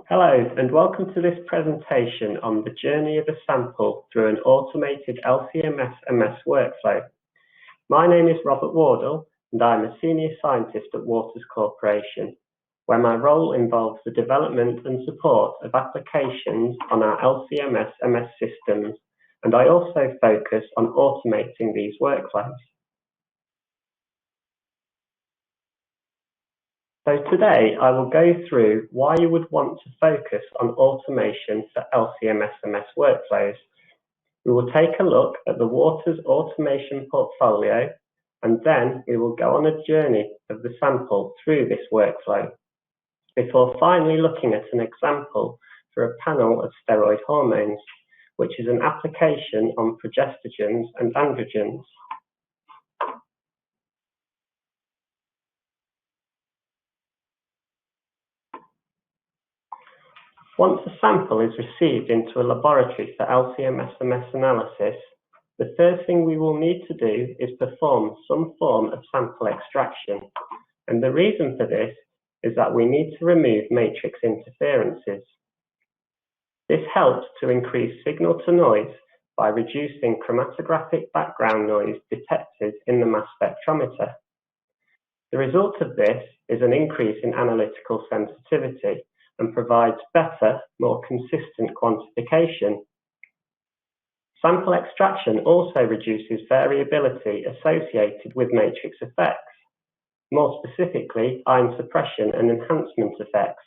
Hello, and welcome to this presentation on the journey of a sample through an automated LC-MS workflow. My name is Robert Wardle, and I'm a senior scientist at Waters Corporation, where my role involves the development and support of applications on our LC-MS systems, and I also focus on automating these workflows. So today I will go through why you would want to focus on automation for LC-MS workflows. We will take a look at the Waters automation portfolio, and then we will go on a journey of the sample through this workflow, before finally looking at an example for a panel of steroid hormones, which is an application on progestogens and androgens. Once a sample is received into a laboratory for LC-MS analysis, the first thing we will need to do is perform some form of sample extraction. And the reason for this is that we need to remove matrix interferences. This helps to increase signal to noise by reducing chromatographic background noise detected in the mass spectrometer. The result of this is an increase in analytical sensitivity and provides better, more consistent quantification. Sample extraction also reduces variability associated with matrix effects, more specifically ion suppression and enhancement effects.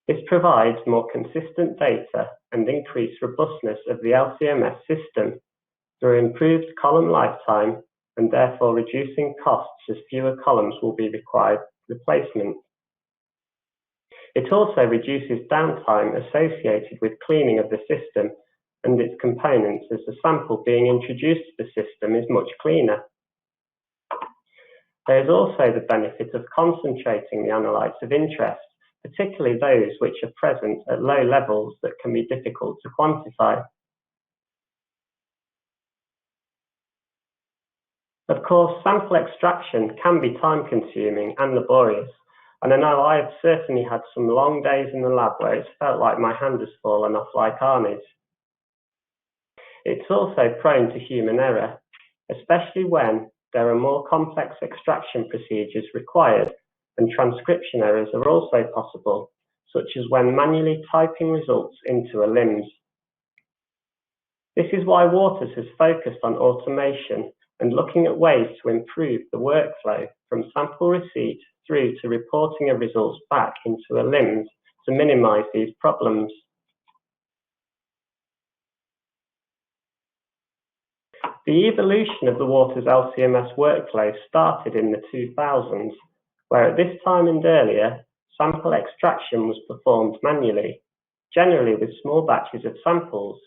This provides more consistent data and increased robustness of the LC-MS system through improved column lifetime and therefore reducing costs as fewer columns will be required replacement. It also reduces downtime associated with cleaning of the system and its components, as the sample being introduced to the system is much cleaner. There is also the benefit of concentrating the analytes of interest, particularly those which are present at low levels that can be difficult to quantify. Of course, sample extraction can be time-consuming and laborious, and I know I have certainly had some long days in the lab where it's felt like my hand has fallen off like Arnie's. It's also prone to human error, especially when there are more complex extraction procedures required, and transcription errors are also possible, such as when manually typing results into a LIMS. This is why Waters has focused on automation and looking at ways to improve the workflow from sample receipt through to reporting of results back into a LIMS to minimize these problems. The evolution of the Waters LC-MS workflow started in the 2000s, where at this time and earlier, sample extraction was performed manually, generally with small batches of samples.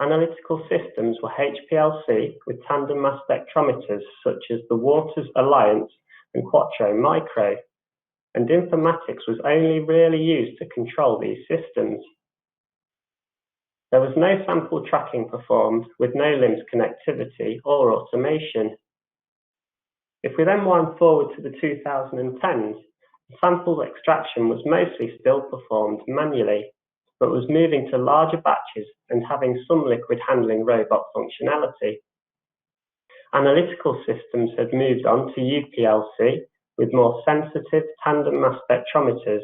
Analytical systems were HPLC with tandem mass spectrometers such as the Waters Alliance and Quattro Micro, and informatics was only really used to control these systems. There was no sample tracking performed with no LIMS connectivity or automation. If we then wind forward to the 2010s, sample extraction was mostly still performed manually, but was moving to larger batches and having some liquid handling robot functionality. Analytical systems had moved on to UPLC with more sensitive tandem mass spectrometers,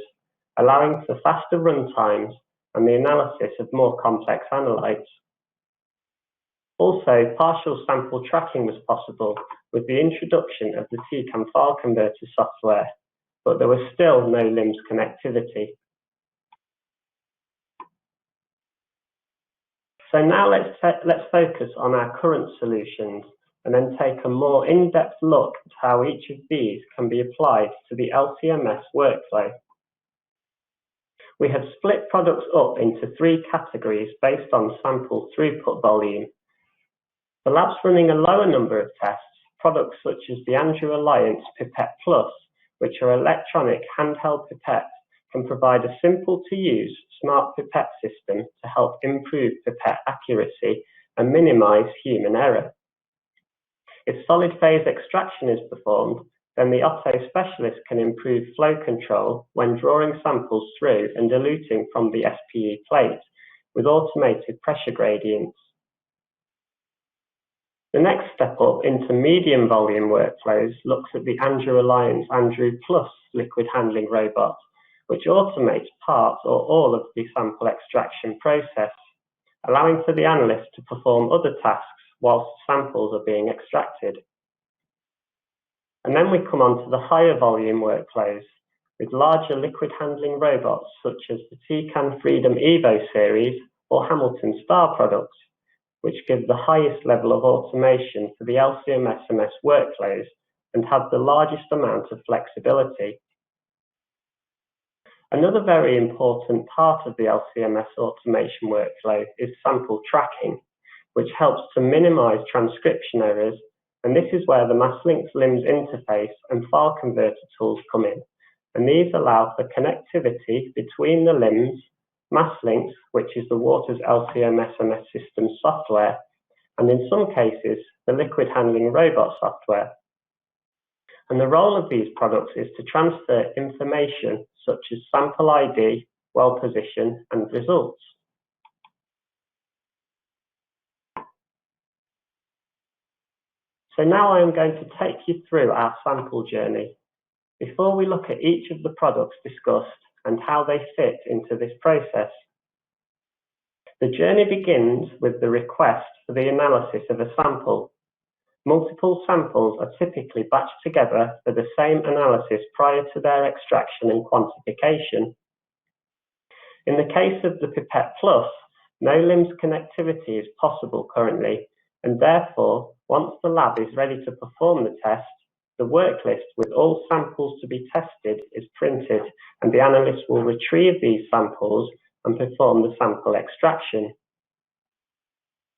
allowing for faster run times and the analysis of more complex analytes. Also, partial sample tracking was possible with the introduction of the TCAM file converter software, but there was still no LIMS connectivity. So now let's focus on our current solutions and then take a more in-depth look at how each of these can be applied to the LC-MS workflow. We have split products up into three categories based on sample throughput volume. For labs running a lower number of tests, products such as the Andrew Alliance Pipette Plus, which are electronic handheld pipettes, can provide a simple-to-use smart pipette system to help improve pipette accuracy and minimize human error. If solid phase extraction is performed, then the Otto specialist can improve flow control when drawing samples through and diluting from the SPE plate with automated pressure gradients. The next step up into medium volume workflows looks at the Andrew Alliance Andrew Plus liquid handling robot, which automates parts or all of the sample extraction process, allowing for the analyst to perform other tasks whilst samples are being extracted. And then we come on to the higher volume workflows with larger liquid handling robots such as the Tecan Freedom Evo series or Hamilton Star products, which give the highest level of automation for the LC-MS workflows and have the largest amount of flexibility. Another very important part of the LC-MS automation workflow is sample tracking, which helps to minimize transcription errors, and this is where the MassLynx LIMS interface and file converter tools come in, and these allow for connectivity between the LIMS, MassLynx, which is the Waters LC-MS system software, and in some cases, the liquid handling robot software. And the role of these products is to transfer information such as sample ID, well position, and results. So now I am going to take you through our sample journey. Before we look at each of the products discussed and how they fit into this process. The journey begins with the request for the analysis of a sample. Multiple samples are typically batched together for the same analysis prior to their extraction and quantification. In the case of the Pipette Plus, no LIMS connectivity is possible currently, and therefore, once the lab is ready to perform the test, the work list with all samples to be tested is printed, and the analyst will retrieve these samples and perform the sample extraction.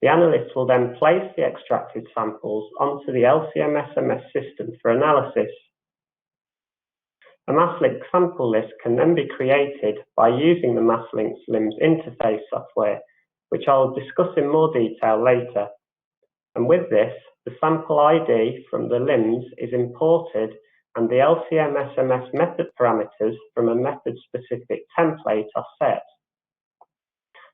The analyst will then place the extracted samples onto the LC-MS system for analysis. A MassLynx sample list can then be created by using the MassLynx LIMS interface software, which I'll discuss in more detail later. And with this, the sample ID from the LIMS is imported and the LC-MS method parameters from a method-specific template are set.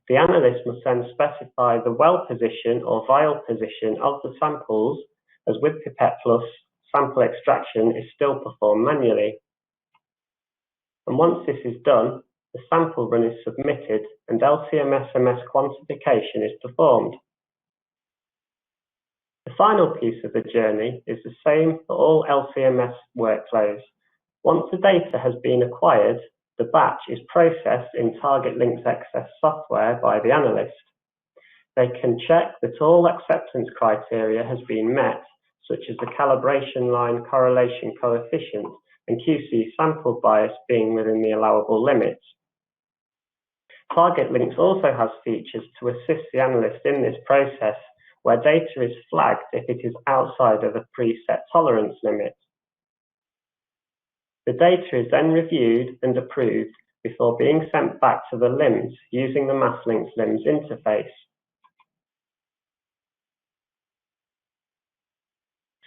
The analyst must then specify the well position or vial position of the samples, as with Pipette Plus, sample extraction is still performed manually. And once this is done, the sample run is submitted and LC-MS quantification is performed. The final piece of the journey is the same for all LC-MS workflows. Once the data has been acquired, the batch is processed in Target LynxXS software by the analyst. They can check that all acceptance criteria has been met, such as the calibration line correlation coefficient and QC sample bias being within the allowable limits. Target Lynx also has features to assist the analyst in this process, where data is flagged if it is outside of a preset tolerance limit. The data is then reviewed and approved before being sent back to the LIMS using the MassLynx LIMS interface.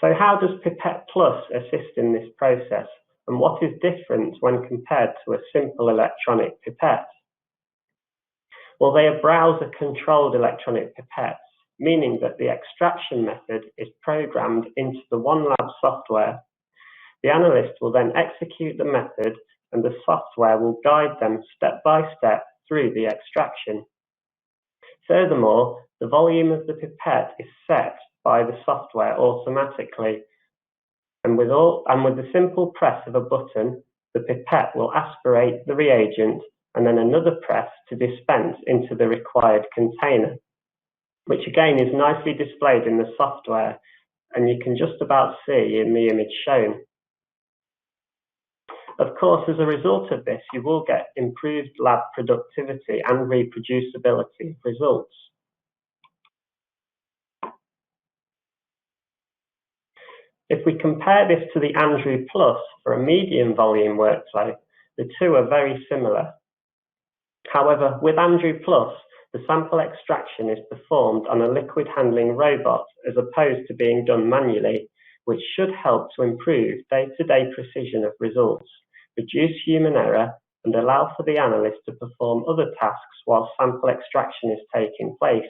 So how does Pipette Plus assist in this process, and what is different when compared to a simple electronic pipette? Well, they are browser-controlled electronic pipettes, meaning that the extraction method is programmed into the OneLab software. The analyst will then execute the method and the software will guide them step by step through the extraction. Furthermore, the volume of the pipette is set by the software automatically, and with the simple press of a button, the pipette will aspirate the reagent and then another press to dispense into the required container, which again is nicely displayed in the software, and you can just about see in the image shown. Of course, as a result of this, you will get improved lab productivity and reproducibility of results. If we compare this to the Andrew Plus for a medium volume workflow, the two are very similar. However, with Andrew Plus, the sample extraction is performed on a liquid handling robot as opposed to being done manually, which should help to improve day-to-day precision of results, reduce human error, and allow for the analyst to perform other tasks while sample extraction is taking place.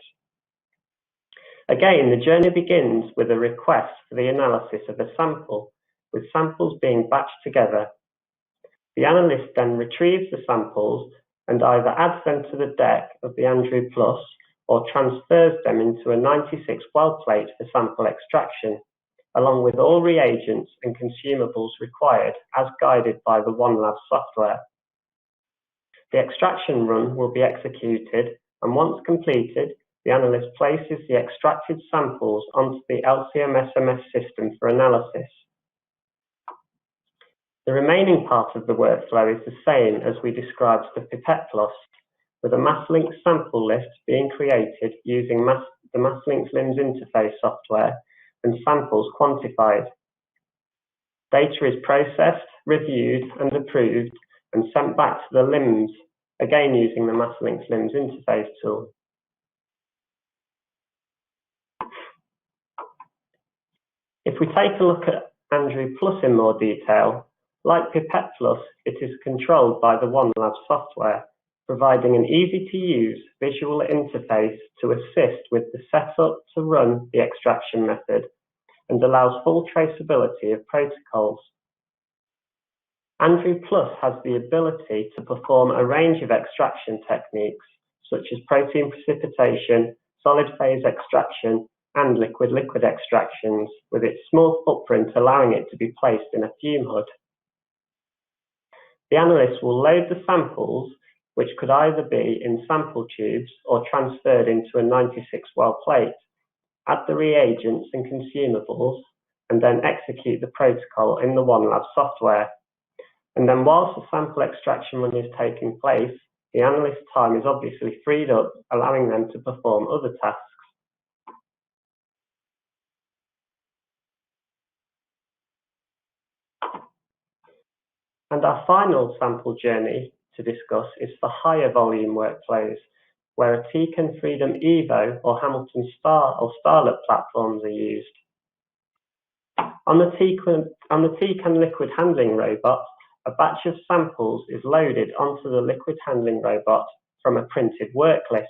Again, the journey begins with a request for the analysis of a sample, with samples being batched together. The analyst then retrieves the samples and either adds them to the deck of the Andrew Plus or transfers them into a 96 well plate for sample extraction, along with all reagents and consumables required as guided by the OneLab software. The extraction run will be executed, and once completed, the analyst places the extracted samples onto the LC-MS system for analysis. The remaining part of the workflow is the same as we described for Pipette Plus, with a MassLynx sample list being created using the MassLynx LIMS interface software and samples quantified. Data is processed, reviewed and approved and sent back to the LIMS, again using the MassLynx LIMS interface tool. If we take a look at Andrew Plus in more detail, like Pipette Plus, it is controlled by the OneLab software, providing an easy-to-use visual interface to assist with the setup to run the extraction method and allows full traceability of protocols. Andrew Plus has the ability to perform a range of extraction techniques, such as protein precipitation, solid phase extraction, and liquid-liquid extractions, with its small footprint allowing it to be placed in a fume hood. The analyst will load the samples, which could either be in sample tubes or transferred into a 96 well plate, add the reagents and consumables, and then execute the protocol in the OneLab software. And then whilst the sample extraction run is taking place, the analyst's time is obviously freed up, allowing them to perform other tasks. And our final sample journey to discuss is for higher volume workflows, where a Tecan Freedom Evo or Hamilton Star or Starlet platforms are used. On the Tecan liquid handling robot, a batch of samples is loaded onto the liquid handling robot from a printed work list.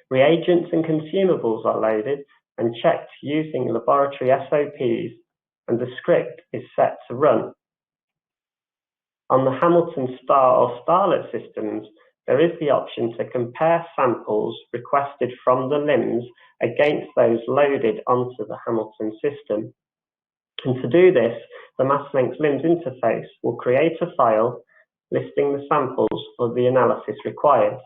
Reagents and consumables are loaded and checked using laboratory SOPs, and the script is set to run. On the Hamilton Star or Starlet systems, there is the option to compare samples requested from the LIMS against those loaded onto the Hamilton system. And to do this, the MassLynx LIMS interface will create a file listing the samples for the analysis required.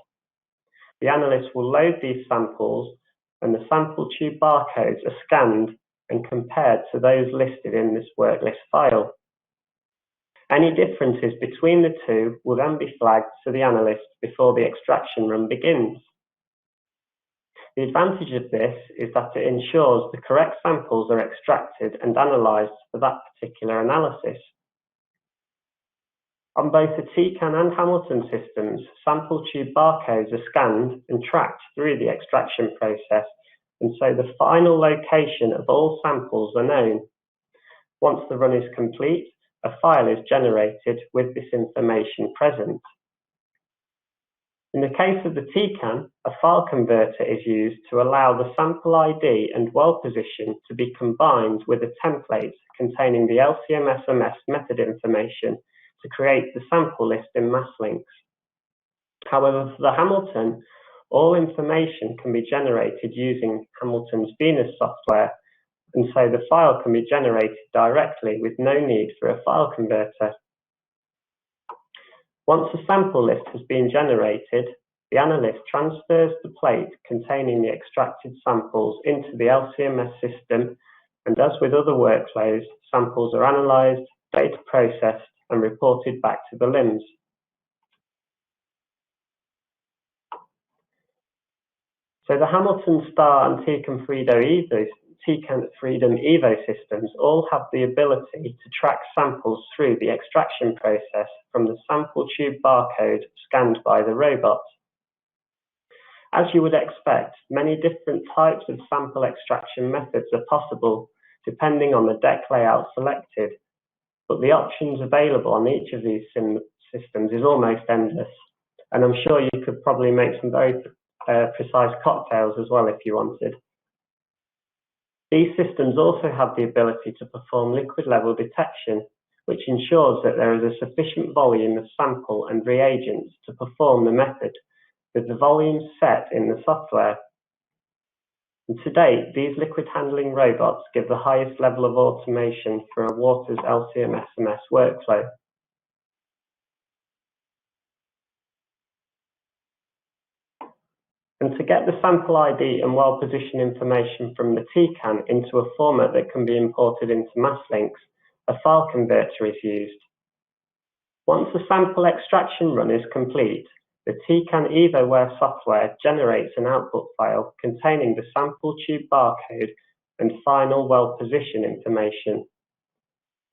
The analyst will load these samples, and the sample tube barcodes are scanned and compared to those listed in this worklist file. Any differences between the two will then be flagged to the analyst before the extraction run begins. The advantage of this is that it ensures the correct samples are extracted and analysed for that particular analysis. On both the Tecan and Hamilton systems, sample tube barcodes are scanned and tracked through the extraction process, and so the final location of all samples are known. Once the run is complete, a file is generated with this information present. In the case of the Tecan, a file converter is used to allow the sample ID and well position to be combined with a template containing the LC-MS method information to create the sample list in MassLynx. However, for the Hamilton, all information can be generated using Hamilton's Venus software, and so the file can be generated directly with no need for a file converter. Once a sample list has been generated, the analyst transfers the plate containing the extracted samples into the LC-MS system, and as with other workflows, samples are analysed, data processed, and reported back to the LIMS. So the Hamilton Star and Tecan Freedom Evo systems all have the ability to track samples through the extraction process from the sample tube barcode scanned by the robot. As you would expect, many different types of sample extraction methods are possible, depending on the deck layout selected, but the options available on each of these systems is almost endless, and I'm sure you could probably make some very precise cocktails as well if you wanted. These systems also have the ability to perform liquid level detection, which ensures that there is a sufficient volume of sample and reagents to perform the method, with the volumes set in the software. And to date, these liquid handling robots give the highest level of automation for a Waters LC-MS workflow. And to get the sample ID and well position information from the TCAN into a format that can be imported into MassLynx, a file converter is used. Once the sample extraction run is complete, the TCAN EvoWare software generates an output file containing the sample tube barcode and final well position information.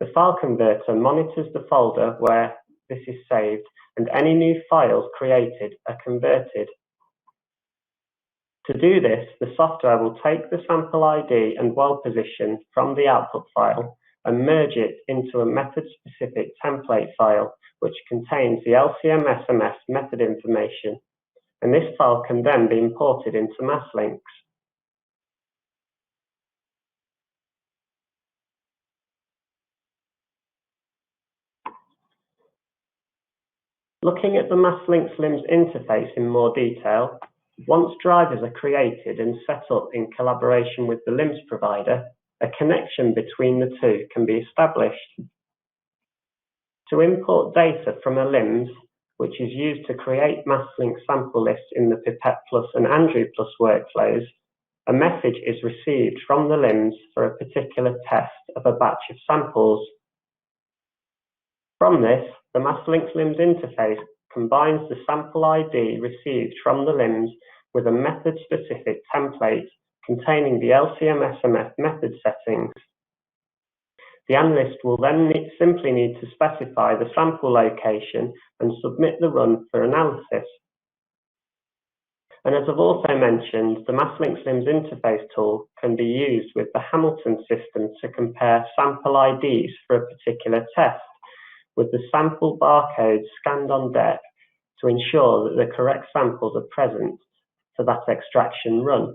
The file converter monitors the folder where this is saved, and any new files created are converted. To do this, the software will take the sample ID and well position from the output file and merge it into a method-specific template file, which contains the LC-MS method information, and this file can then be imported into MassLynx. Looking at the MassLynx LIMS interface in more detail, once drivers are created and set up in collaboration with the LIMS provider, a connection between the two can be established. To import data from a LIMS, which is used to create MassLynx sample lists in the Pipette Plus and Andrew Plus workflows, a message is received from the LIMS for a particular test of a batch of samples. From this, the MassLynx LIMS interface combines the sample ID received from the LIMS with a method-specific template containing the LC-MS method settings. The analyst will then simply need to specify the sample location and submit the run for analysis. And as I've also mentioned, the MassLynx LIMS interface tool can be used with the Hamilton system to compare sample IDs for a particular test, with the sample barcode scanned on deck to ensure that the correct samples are present for that extraction run.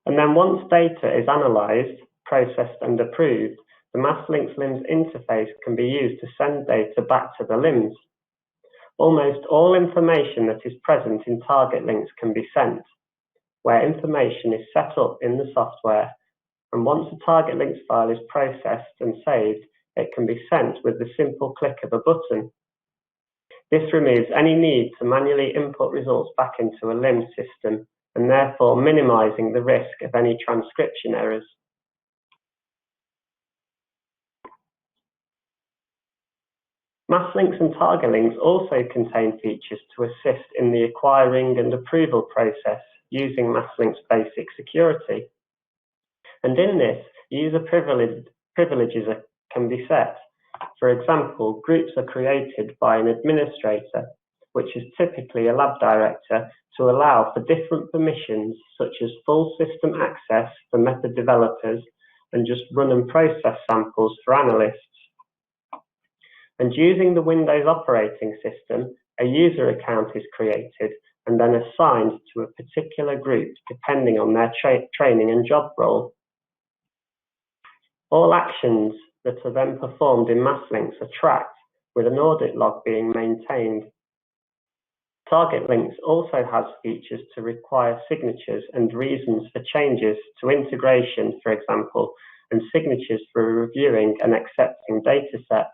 And then once data is analysed, processed and approved, the MassLynx LIMS interface can be used to send data back to the LIMS. Almost all information that is present in target links can be sent, where information is set up in the software, and once a target links file is processed and saved, it can be sent with the simple click of a button. This removes any need to manually input results back into a LIMS system, and therefore minimizing the risk of any transcription errors. MassLynx and TargetLinks also contain features to assist in the acquiring and approval process using MassLynx basic security. And in this, user privileges can be set. For example, groups are created by an administrator, which is typically a lab director, to allow for different permissions such as full system access for method developers and just run and process samples for analysts. And using the Windows operating system, a user account is created and then assigned to a particular group depending on their training and job role. All actions that are then performed in MassLynx are tracked, with an audit log being maintained. TargetLinks also has features to require signatures and reasons for changes to integration, for example, and signatures for reviewing and accepting datasets.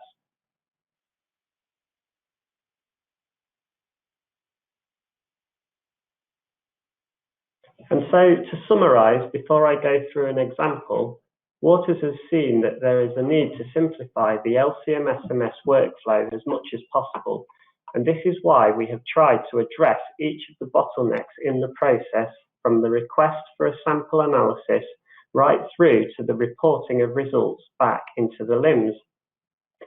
And so, to summarize, before I go through an example, Waters has seen that there is a need to simplify the LC-MS workflow as much as possible, and this is why we have tried to address each of the bottlenecks in the process, from the request for a sample analysis right through to the reporting of results back into the LIMS,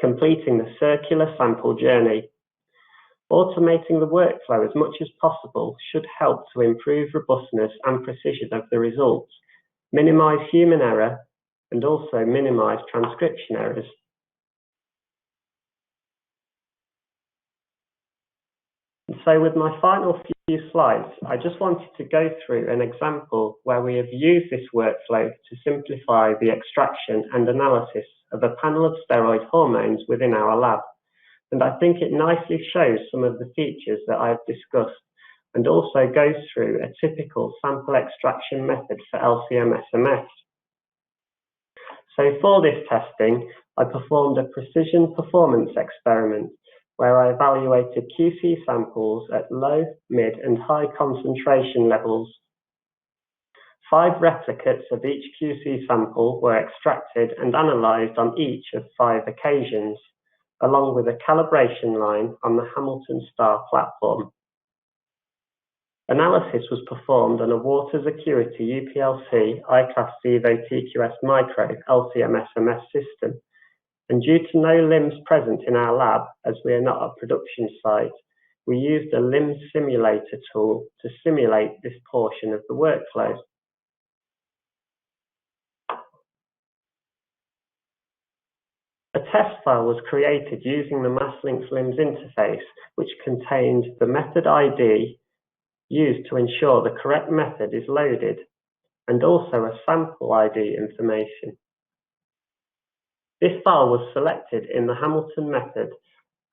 completing the circular sample journey. Automating the workflow as much as possible should help to improve robustness and precision of the results, minimize human error, and also minimize transcription errors. And so with my final few slides, I just wanted to go through an example where we have used this workflow to simplify the extraction and analysis of a panel of steroid hormones within our lab. And I think it nicely shows some of the features that I've discussed and also goes through a typical sample extraction method for LC-MS. So for this testing, I performed a precision performance experiment where I evaluated QC samples at low, mid and high concentration levels. 5 replicates of each QC sample were extracted and analysed on each of 5 occasions, along with a calibration line on the Hamilton STAR platform. Analysis was performed on a Waters Acuity UPLC iClass Xevo TQS Micro LC-MS system, and due to no LIMS present in our lab, as we are not a production site, we used a LIMS simulator tool to simulate this portion of the workflow. A test file was created using the MassLynx LIMS interface, which contained the method ID used to ensure the correct method is loaded, and also a sample ID information. This file was selected in the Hamilton method,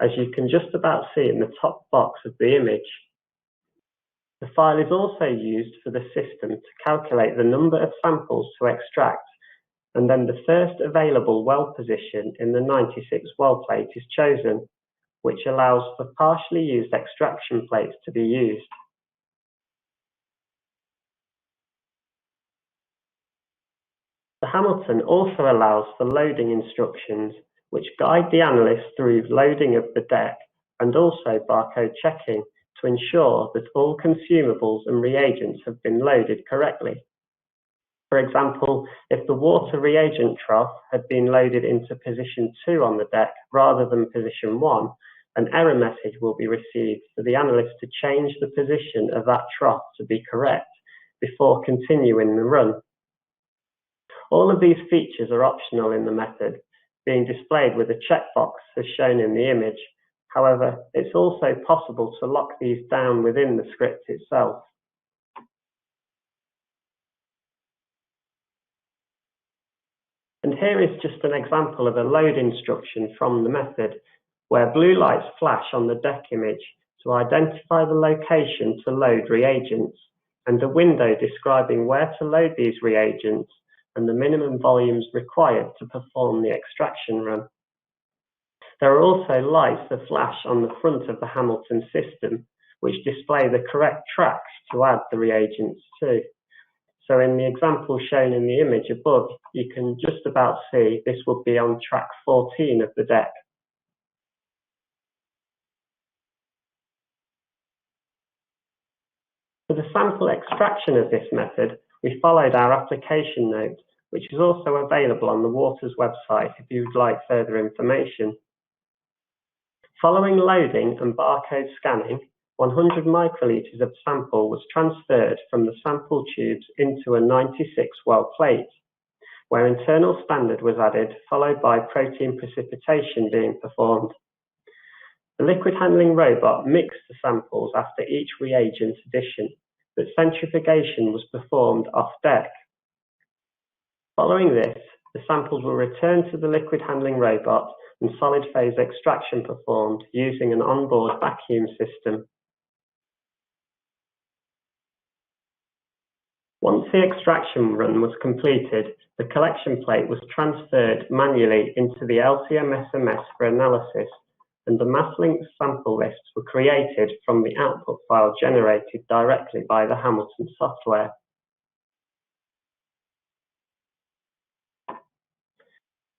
as you can just about see in the top box of the image. The file is also used for the system to calculate the number of samples to extract, and then the first available well position in the 96 well plate is chosen, which allows for partially used extraction plates to be used. The Hamilton also allows for loading instructions, which guide the analyst through loading of the deck and also barcode checking to ensure that all consumables and reagents have been loaded correctly. For example, if the water reagent trough had been loaded into position 2 on the deck rather than position 1, an error message will be received for the analyst to change the position of that trough to be correct before continuing the run. All of these features are optional in the method, being displayed with a checkbox as shown in the image. However, it's also possible to lock these down within the script itself. And here is just an example of a load instruction from the method, where blue lights flash on the deck image to identify the location to load reagents, and a window describing where to load these reagents and the minimum volumes required to perform the extraction run. There are also lights that flash on the front of the Hamilton system, which display the correct tracks to add the reagents to. So in the example shown in the image above, you can just about see this would be on track 14 of the deck. For the sample extraction of this method, we followed our application note, which is also available on the Waters website if you would like further information. Following loading and barcode scanning, 100 microliters of sample was transferred from the sample tubes into a 96 well plate, where internal standard was added, followed by protein precipitation being performed. The liquid handling robot mixed the samples after each reagent addition, but centrifugation was performed off deck. Following this, the samples were returned to the liquid handling robot and solid phase extraction performed using an onboard vacuum system. Once the extraction run was completed, the collection plate was transferred manually into the LC-MS for analysis, and the MassLynx sample lists were created from the output file generated directly by the Hamilton software.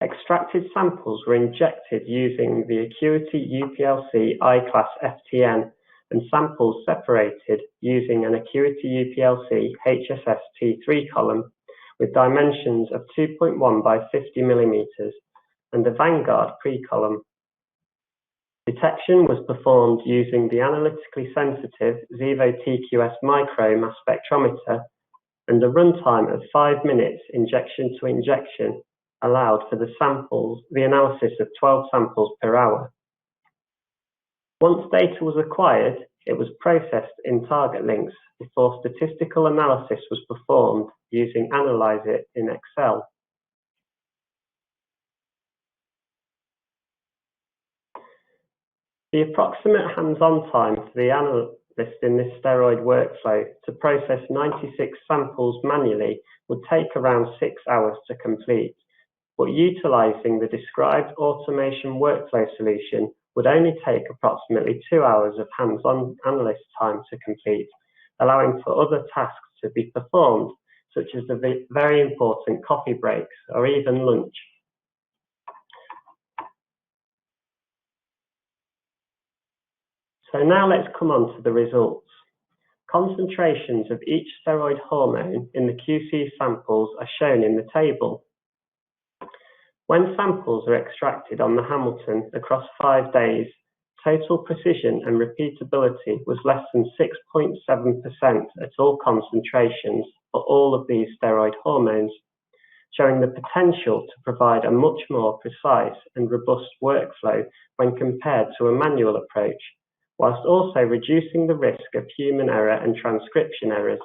Extracted samples were injected using the Acuity UPLC iClass FTN, and samples separated using an Acuity UPLC HSS T3 column with dimensions of 2.1 by 50 millimeters and a Vanguard pre-column. Detection was performed using the analytically sensitive Xevo TQS micro mass spectrometer, and a runtime of 5 minutes injection to injection allowed for the analysis of 12 samples per hour. Once data was acquired, it was processed in TargetLinks before statistical analysis was performed using Analyze-It in Excel. The approximate hands-on time for the analyst in this steroid workflow to process 96 samples manually would take around 6 hours to complete, but utilizing the described automation workflow solution would only take approximately 2 hours of hands-on analyst time to complete, allowing for other tasks to be performed, such as the very important coffee breaks or even lunch. So now let's come on to the results. Concentrations of each steroid hormone in the QC samples are shown in the table. When samples are extracted on the Hamilton across 5 days, total precision and repeatability was less than 6.7% at all concentrations for all of these steroid hormones, showing the potential to provide a much more precise and robust workflow when compared to a manual approach, whilst also reducing the risk of human error and transcription errors.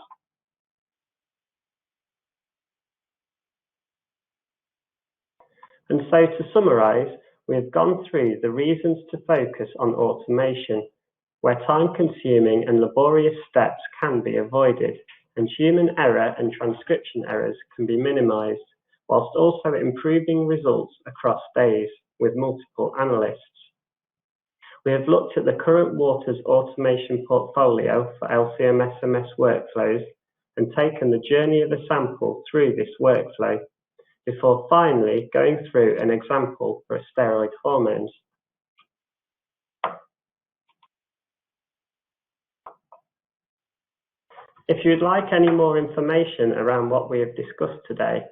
And so to summarize, we have gone through the reasons to focus on automation, where time-consuming and laborious steps can be avoided, and human error and transcription errors can be minimized, whilst also improving results across days with multiple analysts. We have looked at the current Waters automation portfolio for LC-MS/MS workflows and taken the journey of the sample through this workflow, before finally going through an example for steroid hormones. If you'd like any more information around what we have discussed today,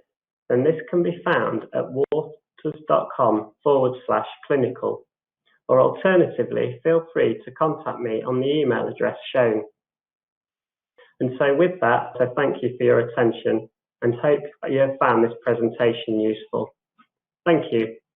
then this can be found at waters.com/clinical. Or alternatively, feel free to contact me on the email address shown. And so with that, I thank you for your attention and hope you have found this presentation useful. Thank you.